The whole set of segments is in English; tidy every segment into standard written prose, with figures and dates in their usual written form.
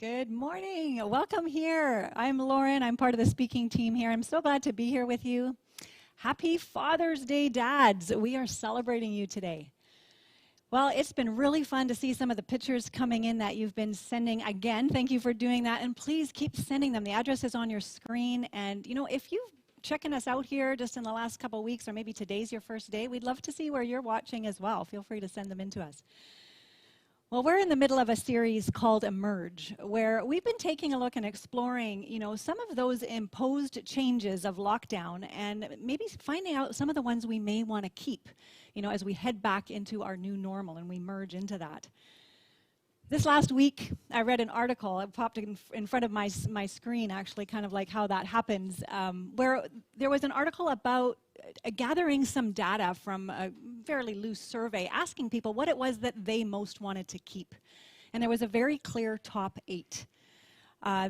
Good morning. Welcome here. I'm Lauren. I'm part of the speaking team here. I'm so glad to be here with you. Happy Father's Day, dads. We are celebrating you today. Well, it's been really fun to see some of the pictures coming in that you've been sending. Again, thank you for doing that. And please keep sending them. The address is on your screen. And, if you've checking us out here just in the last couple of weeks, or maybe today's your first day, we'd love to see where you're watching as well. Feel free to send them in to us. Well, we're in the middle of a series called Emerge, where we've been taking a look and exploring, some of those imposed changes of lockdown and maybe finding out some of the ones we may want to keep, as we head back into our new normal and we merge into that. This last week, I read an article. It popped in front of my screen, actually, kind of like how that happens, where there was an article about gathering some data from a fairly loose survey, asking people what it was that they most wanted to keep. And there was a very clear top 8.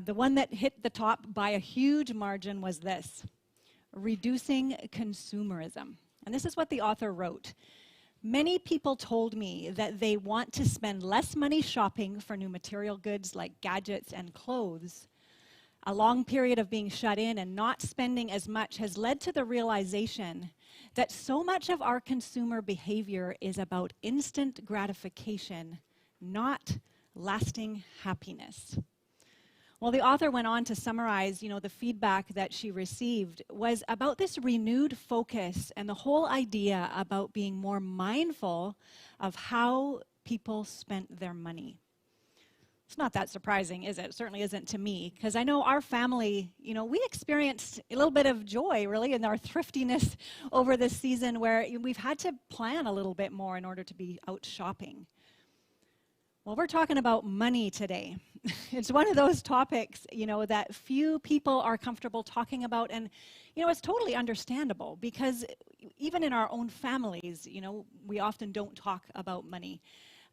The one that hit the top by a huge margin was this: reducing consumerism. And this is what the author wrote. Many people told me that they want to spend less money shopping for new material goods like gadgets and clothes. A long period of being shut in and not spending as much has led to the realization that so much of our consumer behavior is about instant gratification, not lasting happiness. Well, the author went on to summarize, the feedback that she received was about this renewed focus and the whole idea about being more mindful of how people spent their money. It's not that surprising, is it? It certainly isn't to me, because I know our family, we experienced a little bit of joy, really, in our thriftiness over this season where we've had to plan a little bit more in order to be out shopping. Well, we're talking about money today. It's one of those topics, that few people are comfortable talking about, and, it's totally understandable, because even in our own families, we often don't talk about money.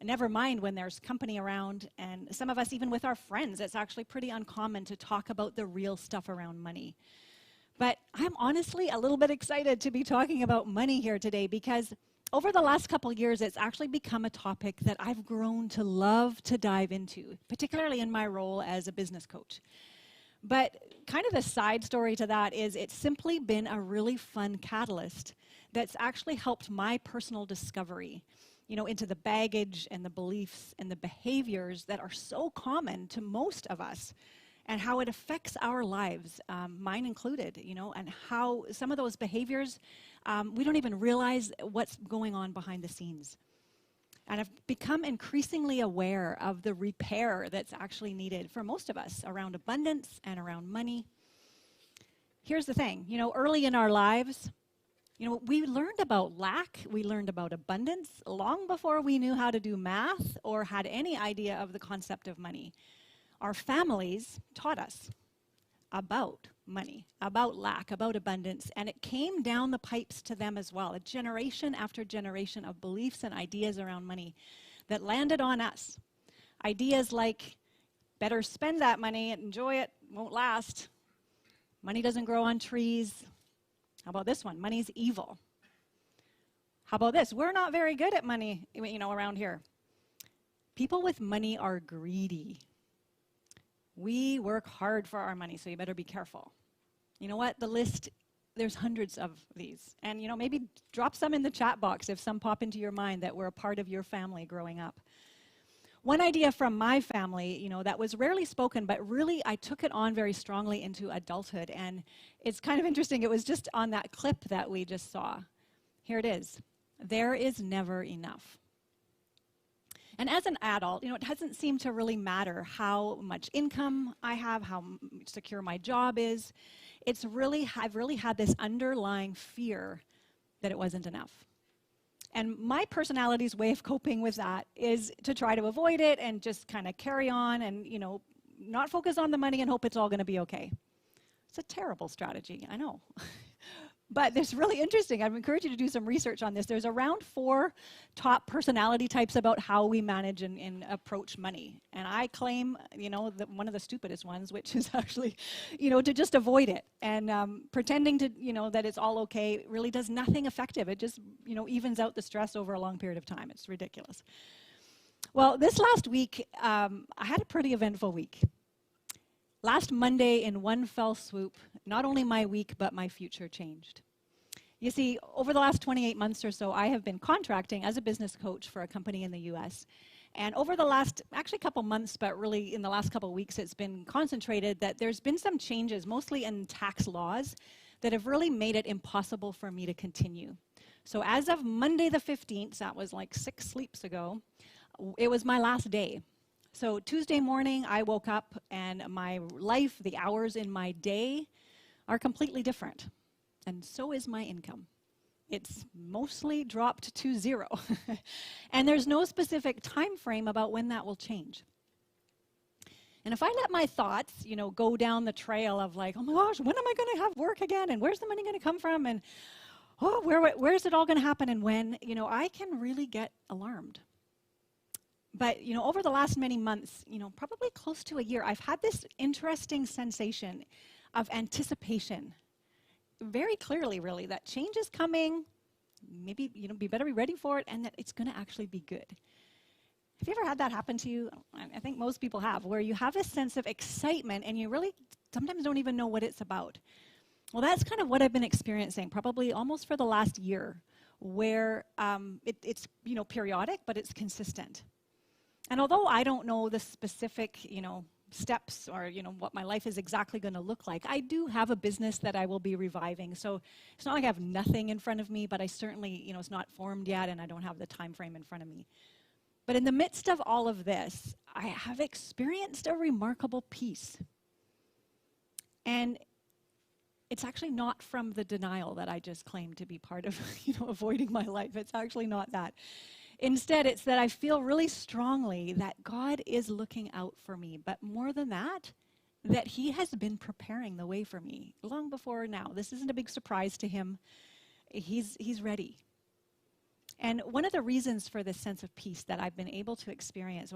Never mind when there's company around, and some of us, even with our friends, it's actually pretty uncommon to talk about the real stuff around money. But I'm honestly a little bit excited to be talking about money here today, because over the last couple years, it's actually become a topic that I've grown to love to dive into, particularly in my role as a business coach. But kind of the side story to that is it's simply been a really fun catalyst that's actually helped my personal discovery, into the baggage and the beliefs and the behaviors that are so common to most of us, and how it affects our lives, mine included, and how some of those behaviors, we don't even realize what's going on behind the scenes. And I've become increasingly aware of the repair that's actually needed for most of us around abundance and around money. Here's the thing, early in our lives, we learned about lack, we learned about abundance long before we knew how to do math or had any idea of the concept of money. Our families taught us about money, about lack, about abundance, and it came down the pipes to them as well, a generation after generation of beliefs and ideas around money that landed on us. Ideas like, better spend that money and enjoy it, won't last. Money doesn't grow on trees. How about this one? Money's evil. How about this? We're not very good at money, around here. People with money are greedy. We work hard for our money, so you better be careful. You know what? The list, there's hundreds of these. And, maybe drop some in the chat box if some pop into your mind that were a part of your family growing up. One idea from my family, that was rarely spoken, but really I took it on very strongly into adulthood. And it's kind of interesting. It was just on that clip that we just saw. Here it is. There is never enough. And as an adult, it doesn't seem to really matter how much income I have, how secure my job is. I've really had this underlying fear that it wasn't enough. And my personality's way of coping with that is to try to avoid it and just kind of carry on and, not focus on the money and hope it's all going to be okay. It's a terrible strategy, I know. But it's really interesting. I encourage you to do some research on this. There's around 4 top personality types about how we manage and approach money. And I claim, one of the stupidest ones, which is actually, to just avoid it. And pretending to, that it's all okay really does nothing effective. It just, evens out the stress over a long period of time. It's ridiculous. Well, this last week, I had a pretty eventful week. Last Monday, in one fell swoop, not only my week, but my future changed. You see, over the last 28 months or so, I have been contracting as a business coach for a company in the US. And over the last, actually couple months, but really in the last couple of weeks, it's been concentrated that there's been some changes, mostly in tax laws, that have really made it impossible for me to continue. So as of Monday the 15th, that was like 6 sleeps ago, it was my last day. So Tuesday morning, I woke up and my life, the hours in my day are completely different. And so is my income. It's mostly dropped to zero. And there's no specific time frame about when that will change. And if I let my thoughts, go down the trail of like, oh my gosh, when am I going to have work again? And where's the money going to come from? And oh, where's it all going to happen and when? I can really get alarmed. But, over the last many months, probably close to a year, I've had this interesting sensation of anticipation. Very clearly, really, that change is coming. Maybe, be better be ready for it, and that it's going to actually be good. Have you ever had that happen to you? I think most people have, where you have a sense of excitement and you really sometimes don't even know what it's about. Well, that's kind of what I've been experiencing, probably almost for the last year, where it's periodic, but it's consistent. And although I don't know the specific, steps or, what my life is exactly going to look like, I do have a business that I will be reviving. So it's not like I have nothing in front of me, but I certainly, it's not formed yet and I don't have the time frame in front of me. But in the midst of all of this, I have experienced a remarkable peace. And it's actually not from the denial that I just claimed to be part of, avoiding my life. It's actually not that. Instead, it's that I feel really strongly that God is looking out for me. But more than that He has been preparing the way for me long before now. This isn't a big surprise to Him. He's ready. And one of the reasons for this sense of peace that I've been able to experience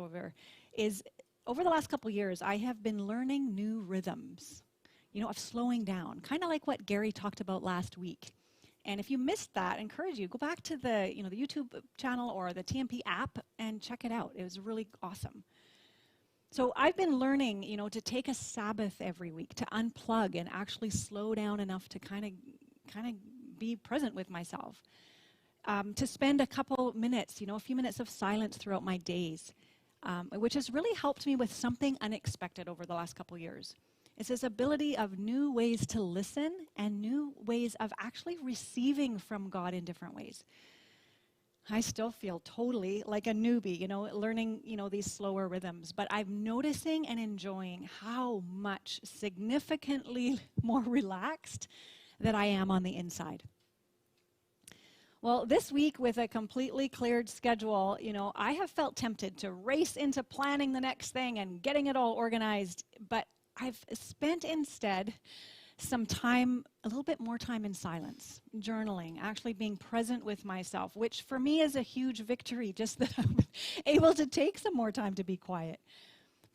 is over the last couple years, I have been learning new rhythms, of slowing down, kind of like what Gary talked about last week. And if you missed that, I encourage you, go back to the YouTube channel or the TMP app and check it out. It was really awesome. So I've been learning, to take a Sabbath every week, to unplug and actually slow down enough to kind of be present with myself. To spend a couple minutes, a few minutes of silence throughout my days, which has really helped me with something unexpected over the last couple years. It's this ability of new ways to listen and new ways of actually receiving from God in different ways. I still feel totally like a newbie, learning, these slower rhythms. But I'm noticing and enjoying how much significantly more relaxed that I am on the inside. Well, this week with a completely cleared schedule, I have felt tempted to race into planning the next thing and getting it all organized. But I've spent instead some time, a little bit more time in silence, journaling, actually being present with myself, which for me is a huge victory, just that I'm able to take some more time to be quiet.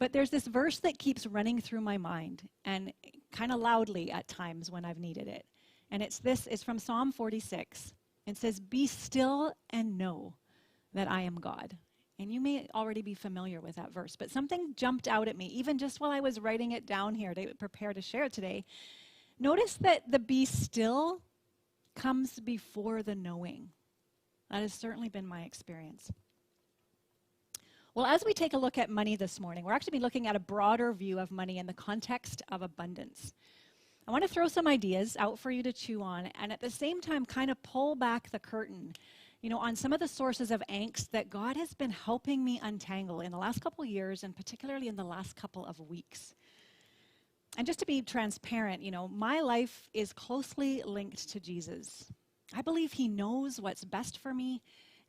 But there's this verse that keeps running through my mind, and kind of loudly at times when I've needed it. And it's from Psalm 46. It says, "Be still and know that I am God." And you may already be familiar with that verse, but something jumped out at me, even just while I was writing it down here to prepare to share today. Notice that the be still comes before the knowing. That has certainly been my experience. Well, as we take a look at money this morning, we're actually looking at a broader view of money in the context of abundance. I want to throw some ideas out for you to chew on, and at the same time kind of pull back the curtain on some of the sources of angst that God has been helping me untangle in the last couple of years, and particularly in the last couple of weeks. And just to be transparent, my life is closely linked to Jesus. I believe He knows what's best for me,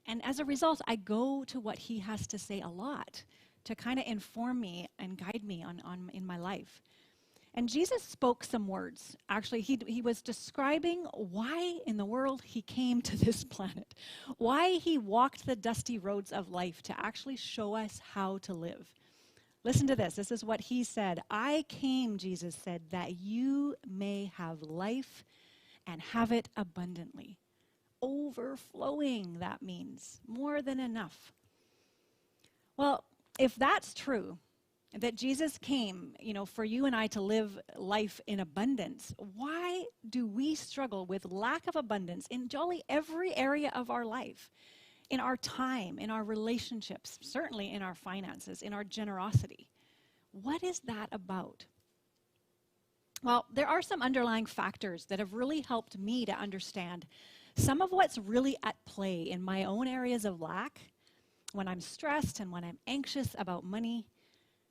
and as a result, I go to what He has to say a lot to kind of inform me and guide me in my life. And Jesus spoke some words. Actually, he was describing why in the world He came to this planet, why He walked the dusty roads of life to actually show us how to live. Listen to this. This is what He said. "I came," Jesus said, "that you may have life and have it abundantly." Overflowing, that means more than enough. Well, if that's true, that Jesus came, for you and I to live life in abundance, why do we struggle with lack of abundance in jolly every area of our life? In our time, in our relationships, certainly in our finances, in our generosity. What is that about? Well, there are some underlying factors that have really helped me to understand some of what's really at play in my own areas of lack, when I'm stressed and when I'm anxious about money.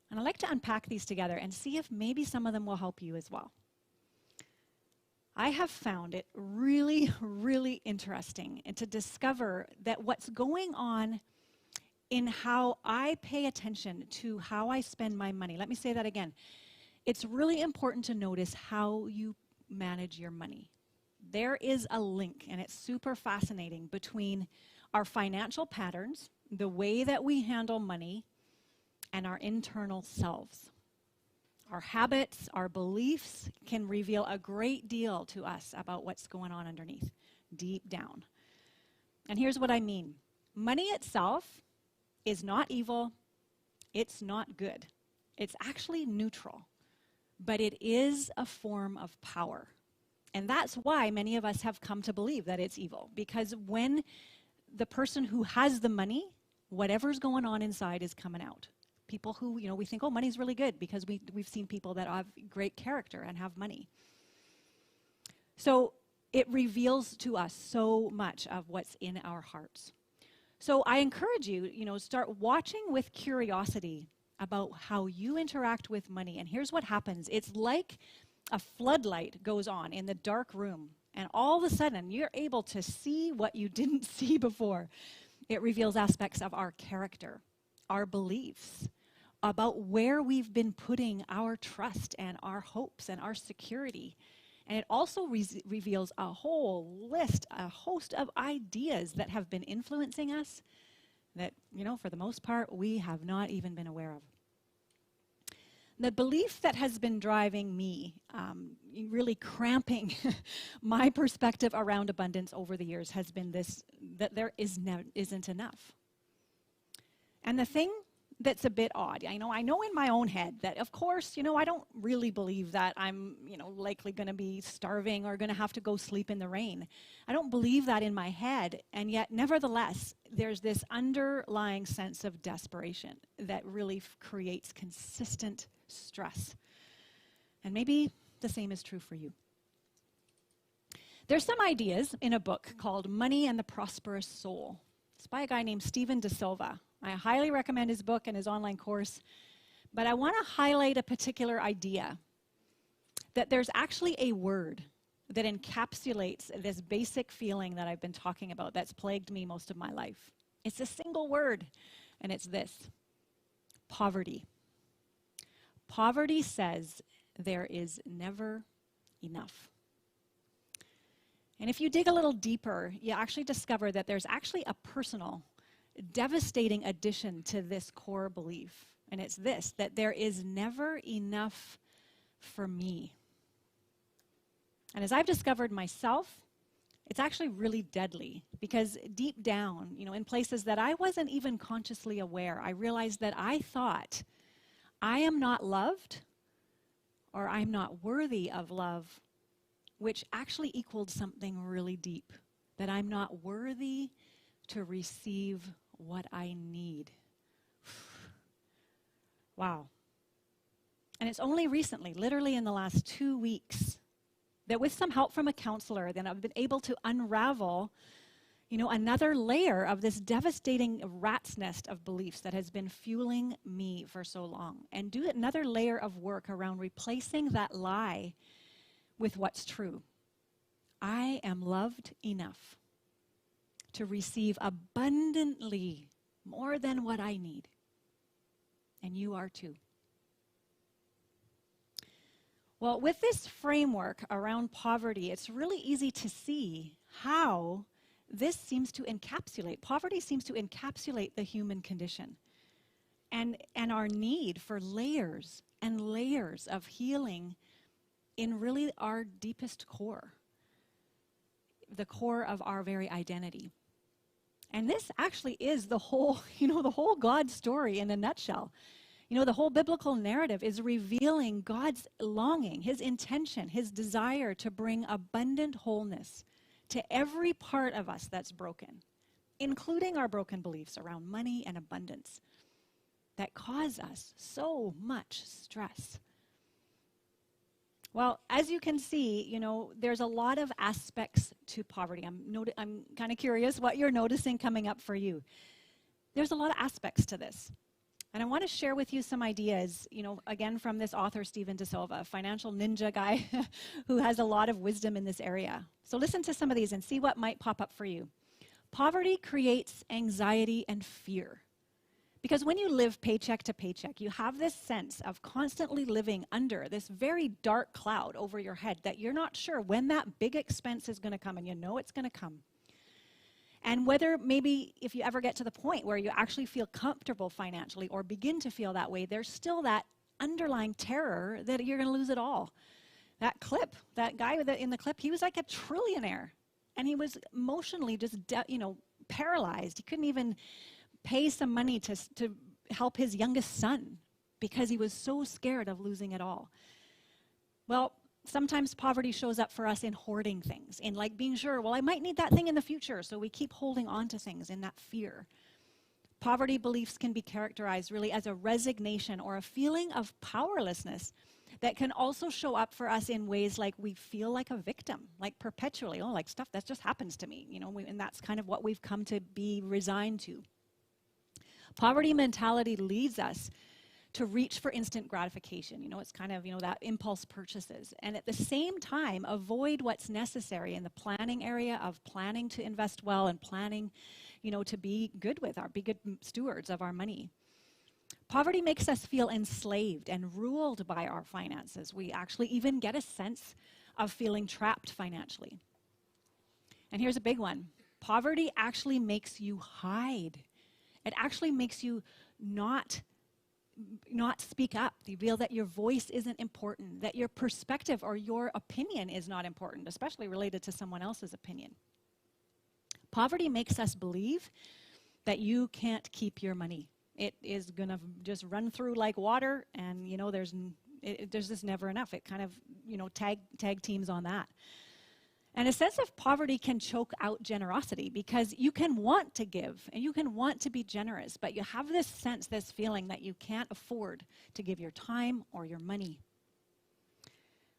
And I'd like to unpack these together and see if maybe some of them will help you as well. I have found it really, really interesting and to discover that what's going on in how I pay attention to how I spend my money. Let me say that again. It's really important to notice how you manage your money. There is a link, and it's super fascinating, between our financial patterns, the way that we handle money, and our internal selves. Our habits, our beliefs can reveal a great deal to us about what's going on underneath, deep down. And here's what I mean. Money itself is not evil. It's not good. It's actually neutral. But it is a form of power. And that's why many of us have come to believe that it's evil. Because when the person who has the money, whatever's going on inside is coming out. People who, we think, oh, money's really good because we've seen people that have great character and have money. So it reveals to us so much of what's in our hearts. So I encourage you, start watching with curiosity about how you interact with money. And here's what happens. It's like a floodlight goes on in the dark room, and all of a sudden you're able to see what you didn't see before. It reveals aspects of our character, our beliefs, about where we've been putting our trust and our hopes and our security. And it also reveals a whole list, a host of ideas that have been influencing us that, for the most part, we have not even been aware of. The belief that has been driving me, really cramping my perspective around abundance over the years, has been this, that there isn't enough. And the thing that's a bit odd, I know in my own head that, of course, I don't really believe that I'm, likely going to be starving or going to have to go sleep in the rain. I don't believe that in my head, and yet, nevertheless, there's this underlying sense of desperation that really creates consistent stress. And maybe the same is true for you. There's some ideas in a book called Money and the Prosperous Soul. It's by a guy named Stephen De Silva. I highly recommend his book and his online course, but I want to highlight a particular idea, that there's actually a word that encapsulates this basic feeling that I've been talking about that's plagued me most of my life. It's a single word, and it's this: poverty. Poverty says there is never enough. And if you dig a little deeper, you actually discover that there's actually a personal, devastating addition to this core belief. And it's this, that there is never enough for me. And as I've discovered myself, it's actually really deadly, because deep down, in places that I wasn't even consciously aware, I realized that I thought I am not loved, or I'm not worthy of love, which actually equaled something really deep, that I'm not worthy to receive what I need. Wow. And it's only recently, literally in the last 2 weeks, that with some help from a counselor, then I've been able to unravel, another layer of this devastating rat's nest of beliefs that has been fueling me for so long, and do another layer of work around replacing that lie with what's true. I am loved enough to receive abundantly more than what I need. And you are too. Well, with this framework around poverty, it's really easy to see how this seems to encapsulate, poverty seems to encapsulate the human condition and our need for layers and layers of healing in really our deepest core, the core of our very identity. And this actually is the whole, the whole God story in a nutshell. The whole biblical narrative is revealing God's longing, his intention, his desire to bring abundant wholeness to every part of us that's broken, including our broken beliefs around money and abundance that cause us so much stress. Well, as you can see, there's a lot of aspects to poverty. I'm kind of curious what you're noticing coming up for you. There's a lot of aspects to this. And I want to share with you some ideas, again, from this author, Stephen DeSilva, a financial ninja guy who has a lot of wisdom in this area. So listen to some of these and see what might pop up for you. Poverty creates anxiety and fear. Because when you live paycheck to paycheck, you have this sense of constantly living under this very dark cloud over your head that you're not sure when that big expense is going to come, and you know it's going to come. And whether maybe if you ever get to the point where you actually feel comfortable financially or begin to feel that way, there's still that underlying terror that you're going to lose it all. That guy in the clip, he was like a trillionaire. And he was emotionally just, paralyzed. He couldn't even pay some money to help his youngest son because he was so scared of losing it all. Well, sometimes poverty shows up for us in hoarding things, in like being sure, well, I might need that thing in the future, so we keep holding on to things in that fear. Poverty beliefs can be characterized really as a resignation or a feeling of powerlessness that can also show up for us in ways like we feel like a victim, like perpetually, like stuff that just happens to me, and that's kind of what we've come to be resigned to. Poverty mentality leads us to reach for instant gratification. It's kind of, that impulse purchases. And at the same time, avoid what's necessary in the planning area of planning to invest well and planning, to be good stewards of our money. Poverty makes us feel enslaved and ruled by our finances. We actually even get a sense of feeling trapped financially. And here's a big one. Poverty actually makes you hide. It actually makes you not speak up, reveal that your voice isn't important, that your perspective or your opinion is not important, especially related to someone else's opinion. Poverty makes us believe that you can't keep your money. It is going to just run through like water, and there's just never enough. It kind of tag teams on that. And a sense of poverty can choke out generosity because you can want to give and you can want to be generous, but you have this sense, this feeling that you can't afford to give your time or your money.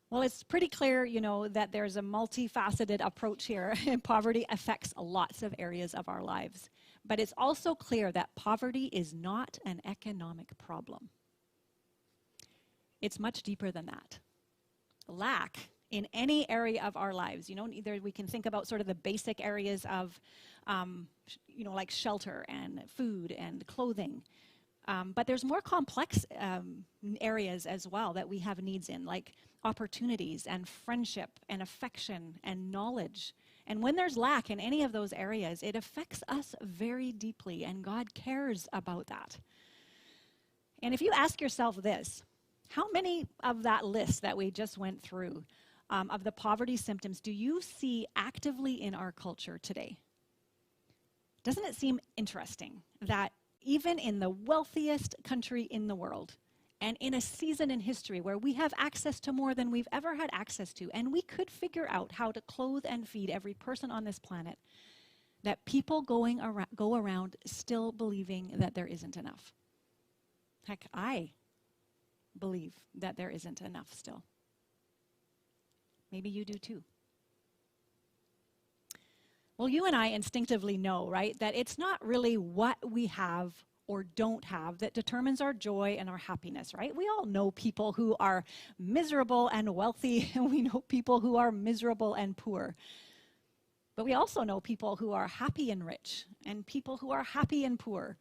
Well, it's pretty clear, that there's a multifaceted approach here, and poverty affects lots of areas of our lives. But it's also clear that poverty is not an economic problem. It's much deeper than that. Lack in any area of our lives, either we can think about sort of the basic areas of, like shelter and food and clothing. But there's more complex areas as well that we have needs in, like opportunities and friendship and affection and knowledge. And when there's lack in any of those areas, it affects us very deeply, and God cares about that. And if you ask yourself this, how many of that list that we just went through of the poverty symptoms do you see actively in our culture today? Doesn't it seem interesting that even in the wealthiest country in the world, and in a season in history where we have access to more than we've ever had access to, and we could figure out how to clothe and feed every person on this planet, that people go around still believing that there isn't enough? Heck, I believe that there isn't enough still. Maybe you do too. Well, you and I instinctively know, right, that it's not really what we have or don't have that determines our joy and our happiness, right? We all know people who are miserable and wealthy, and we know people who are miserable and poor. But we also know people who are happy and rich, and people who are happy and poor.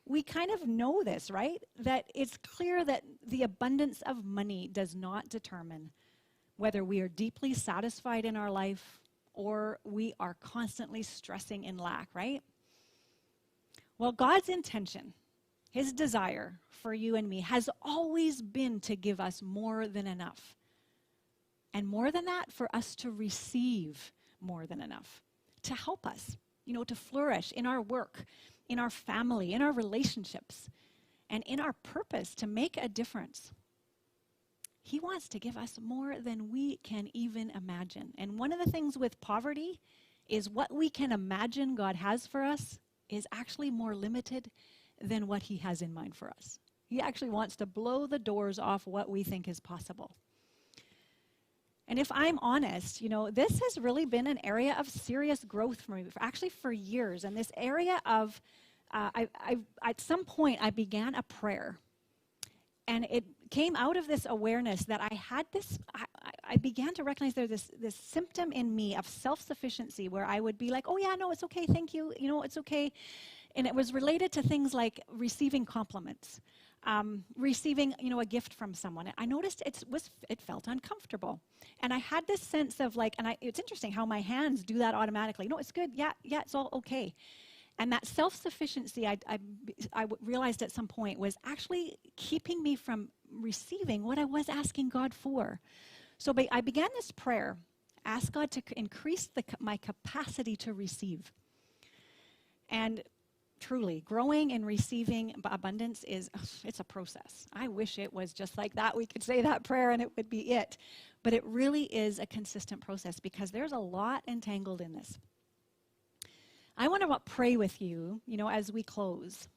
We kind of know this, right? That it's clear that the abundance of money does not determine whether we are deeply satisfied in our life or we are constantly stressing in lack, right? Well, God's intention, his desire for you and me has always been to give us more than enough. And more than that, for us to receive more than enough, to help us to flourish in our work, in our family, in our relationships, and in our purpose to make a difference. He wants to give us more than we can even imagine. And one of the things with poverty is what we can imagine God has for us is actually more limited than what he has in mind for us. He actually wants to blow the doors off what we think is possible. And if I'm honest, this has really been an area of serious growth for me, actually for years. And this area of, at some point, I began a prayer. And it came out of this awareness that I had this, I began to recognize there's this symptom in me of self-sufficiency where I would be like, oh yeah, no, it's okay, thank you, it's okay. And it was related to things like receiving compliments, receiving, a gift from someone. I noticed it felt uncomfortable. And I had this sense of like, it's interesting how my hands do that automatically. No, it's good, yeah, it's all okay. And that self-sufficiency, I realized at some point, was actually keeping me from receiving what I was asking God for. So I began this prayer, ask God to increase my capacity to receive. And truly, growing and receiving abundance it's a process. I wish it was just like that. We could say that prayer and it would be it. But it really is a consistent process because there's a lot entangled in this. I want to pray with you, as we close.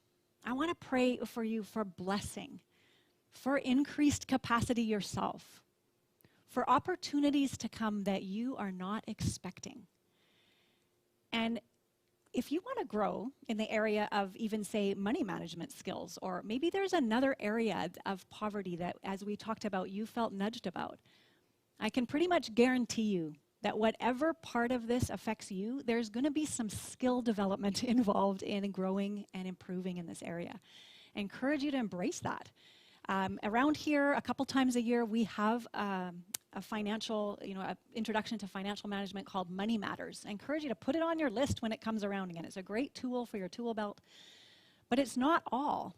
I want to pray for you for blessing, for increased capacity yourself, for opportunities to come that you are not expecting. And if you want to grow in the area of even, say, money management skills, or maybe there's another area of poverty that, as we talked about, you felt nudged about, I can pretty much guarantee you that whatever part of this affects you, there's going to be some skill development involved in growing and improving in this area. I encourage you to embrace that. Around here, a couple times a year, we have a financial, a introduction to financial management called Money Matters. I encourage you to put it on your list when it comes around again. It's a great tool for your tool belt, but it's not all.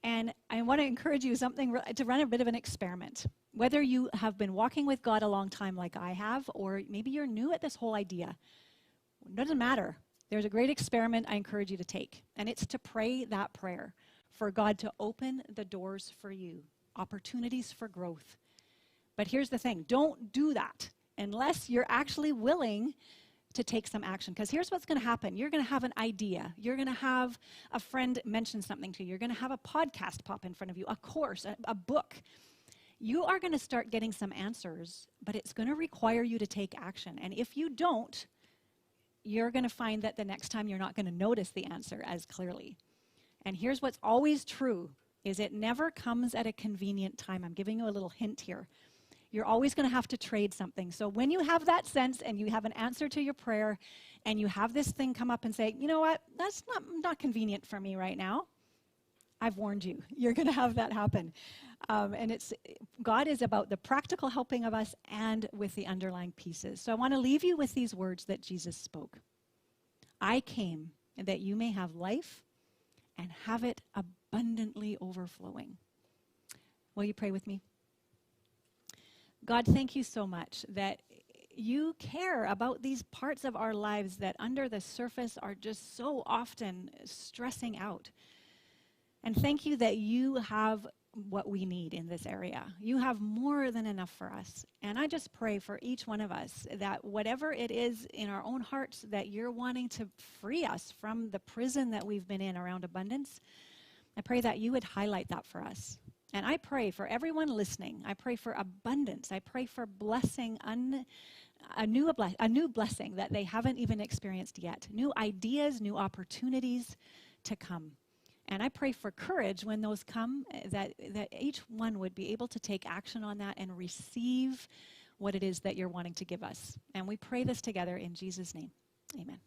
And I want to encourage you to run a bit of an experiment. Whether you have been walking with God a long time like I have, or maybe you're new at this whole idea, it doesn't matter. There's a great experiment I encourage you to take, and it's to pray that prayer for God to open the doors for you, opportunities for growth. But here's the thing, don't do that unless you're actually willing to take some action. Because here's what's going to happen. You're going to have an idea. You're going to have a friend mention something to you. You're going to have a podcast pop in front of you, a course, a book. You are going to start getting some answers, but it's going to require you to take action. And if you don't, you're going to find that the next time you're not going to notice the answer as clearly. And here's what's always true, is it never comes at a convenient time. I'm giving you a little hint here. You're always going to have to trade something. So when you have that sense and you have an answer to your prayer and you have this thing come up and say, you know what, that's not convenient for me right now, I've warned you. You're going to have that happen. And God is about the practical helping of us and with the underlying pieces. So I want to leave you with these words that Jesus spoke. I came that you may have life and have it abundantly overflowing. Will you pray with me? God, thank you so much that you care about these parts of our lives that under the surface are just so often stressing out. And thank you that you have what we need in this area. You have more than enough for us. And I just pray for each one of us that whatever it is in our own hearts that you're wanting to free us from the prison that we've been in around abundance, I pray that you would highlight that for us. And I pray for everyone listening. I pray for abundance. I pray for blessing, a new blessing that they haven't even experienced yet. New ideas, new opportunities to come. And I pray for courage when those come, that each one would be able to take action on that and receive what it is that you're wanting to give us. And we pray this together in Jesus' name. Amen.